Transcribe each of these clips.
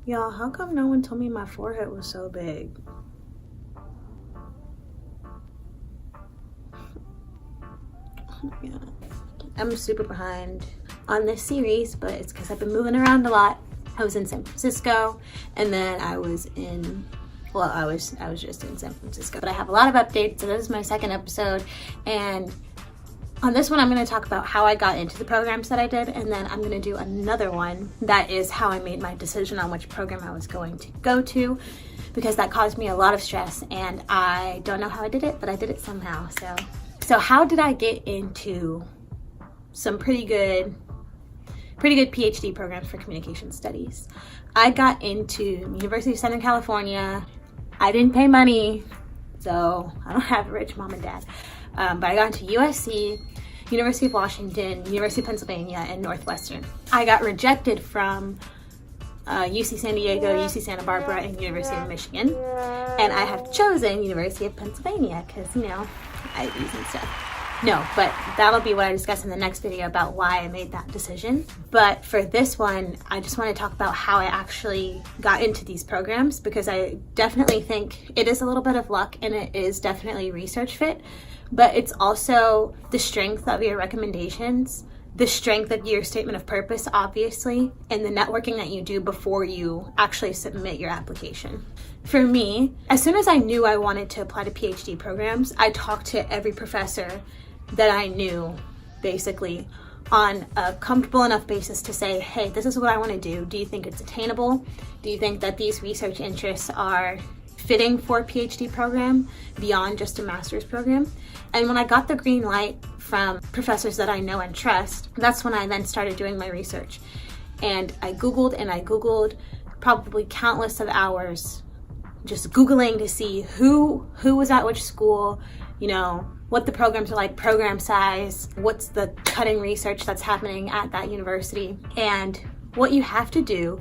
Y'all, how come no one told me my forehead was so big? Yeah. I'm super behind on this series, but it's because I've been moving around a lot. I was in San Francisco, and then I was just in San Francisco. But I have a lot of updates, so this is my second episode, and on this one, I'm going to talk about how I got into the programs that I did, and then I'm going to do another one that is how I made my decision on which program I was going to go to, because that caused me a lot of stress, and I don't know how I did it, but I did it somehow. So how did I get into some pretty good PhD programs for communication studies? I got into University of Southern California. I didn't pay money, so I don't have a rich mom and dad. But I got into USC, University of Washington, University of Pennsylvania, and Northwestern. I got rejected from UC San Diego, UC Santa Barbara, and University of Michigan. And I have chosen University of Pennsylvania because, IBs and stuff. No, but that'll be what I discuss in the next video about why I made that decision. But for this one, I just want to talk about how I actually got into these programs, because I definitely think it is a little bit of luck and it is definitely research fit, but it's also the strength of your recommendations, the strength of your statement of purpose, obviously, and the networking that you do before you actually submit your application. For me, as soon as I knew I wanted to apply to PhD programs, I talked to every professor that I knew, basically, on a comfortable enough basis to say, hey, this is what I want to do. Do you think it's attainable? Do you think that these research interests are fitting for a PhD program beyond just a master's program? And when I got the green light from professors that I know and trust, that's when I then started doing my research. And I Googled probably countless of hours, just Googling to see who was at which school, what the programs are like, program size, what's the cutting research that's happening at that university. And what you have to do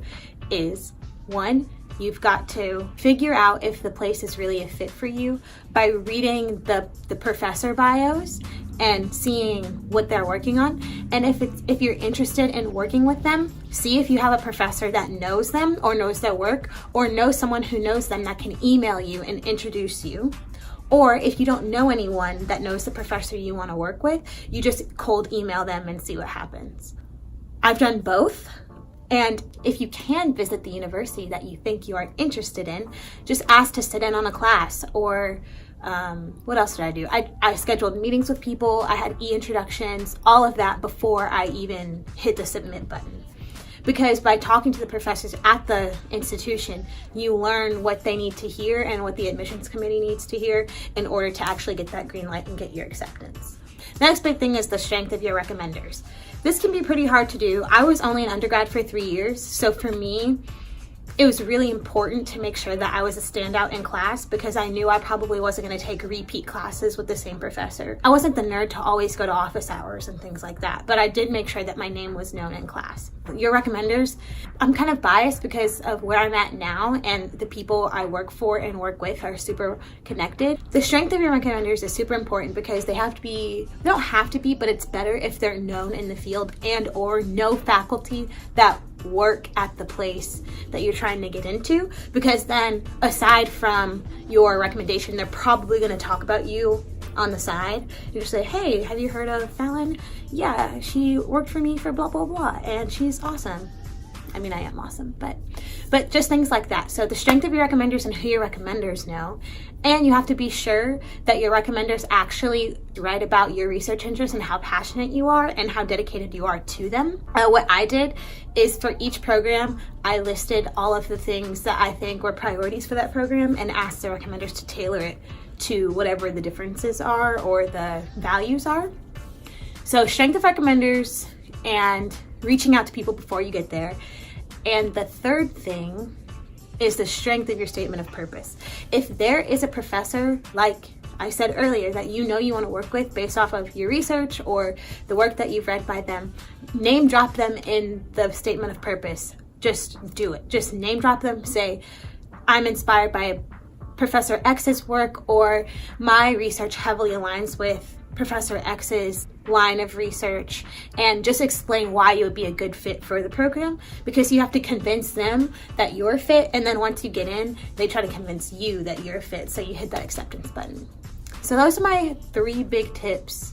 is, one, you've got to figure out if the place is really a fit for you by reading the professor bios and seeing what they're working on. And if you're interested in working with them, see if you have a professor that knows them or knows their work, or knows someone who knows them that can email you and introduce you. Or if you don't know anyone that knows the professor you want to work with, you just cold email them and see what happens. I've done both. And if you can visit the university that you think you are interested in, just ask to sit in on a class. Or what else did I do? I scheduled meetings with people. I had e-introductions, all of that before I even hit the submit button. Because by talking to the professors at the institution, you learn what they need to hear and what the admissions committee needs to hear in order to actually get that green light and get your acceptance. The next big thing is the strength of your recommenders. This can be pretty hard to do. I was only an undergrad for 3 years, so for me, it was really important to make sure that I was a standout in class, because I knew I probably wasn't going to take repeat classes with the same professor. I wasn't the nerd to always go to office hours and things like that, but I did make sure that my name was known in class. Your recommenders, I'm kind of biased because of where I'm at now, and the people I work for and work with are super connected. The strength of your recommenders is super important because they don't have to be, but it's better if they're known in the field and or know faculty that work at the place that you're trying to get into, because then aside from your recommendation, they're probably going to talk about you on the side. You just say, hey, have you heard of Fallon? Yeah, she worked for me for blah blah blah and she's awesome. I mean, I am awesome, but just things like that. So the strength of your recommenders and who your recommenders know. And you have to be sure that your recommenders actually write about your research interests and how passionate you are and how dedicated you are to them. What I did is for each program, I listed all of the things that I think were priorities for that program and asked the recommenders to tailor it to whatever the differences are or the values are. So strength of recommenders and reaching out to people before you get there. And the third thing is the strength of your statement of purpose. If there is a professor, like I said earlier, that you want to work with based off of your research or the work that you've read by them, name drop them in the statement of purpose. Just do it. Just name drop them. Say, I'm inspired by Professor X's work, or my research heavily aligns with Professor X's line of research and just explain why you would be a good fit for the program, because you have to convince them that you're fit, and then once you get in, they try to convince you that you're fit, so you hit that acceptance button. So those are my 3 big tips.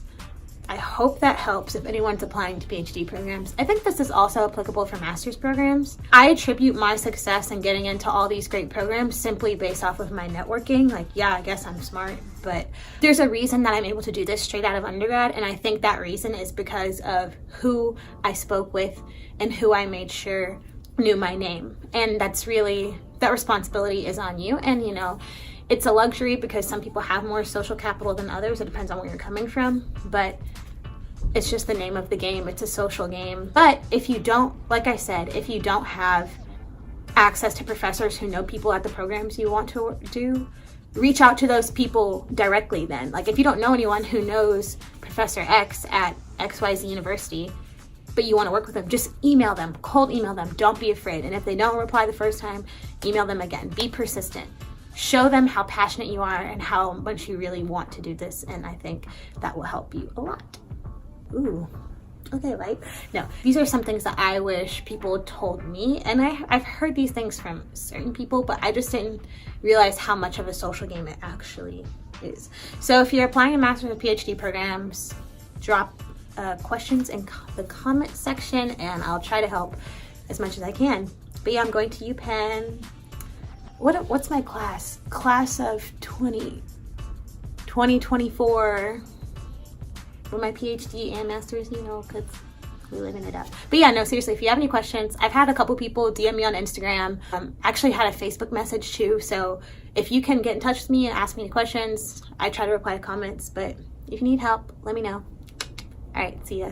I hope that helps if anyone's applying to PhD programs. I think this is also applicable for master's programs. I attribute my success in getting into all these great programs simply based off of my networking. Like, yeah, I guess I'm smart, but there's a reason that I'm able to do this straight out of undergrad, and I think that reason is because of who I spoke with and who I made sure knew my name. And that's really, that responsibility is on you. And you know, it's a luxury because some people have more social capital than others. It depends on where you're coming from, but it's just the name of the game. It's a social game. But if you don't, like I said, if you don't have access to professors who know people at the programs you want to do, reach out to those people directly then. Like if you don't know anyone who knows Professor X at XYZ University, but you want to work with them, just email them, cold email them. Don't be afraid. And if they don't reply the first time, email them again. Be persistent. Show them how passionate you are and how much you really want to do this. And I think that will help you a lot. Ooh, okay, right? No, these are some things that I wish people told me. And I've heard these things from certain people, but I just didn't realize how much of a social game it actually is. So if you're applying to master's or PhD programs, drop questions in the comment section and I'll try to help as much as I can. But yeah, I'm going to UPenn. What's my class? Class of 2024 for my PhD and master's, you know, because we're living it up. But yeah, no, seriously, if you have any questions, I've had a couple people DM me on Instagram. Actually had a Facebook message too. So if you can get in touch with me and ask me any questions, I try to reply to comments. But if you need help, let me know. All right, see ya.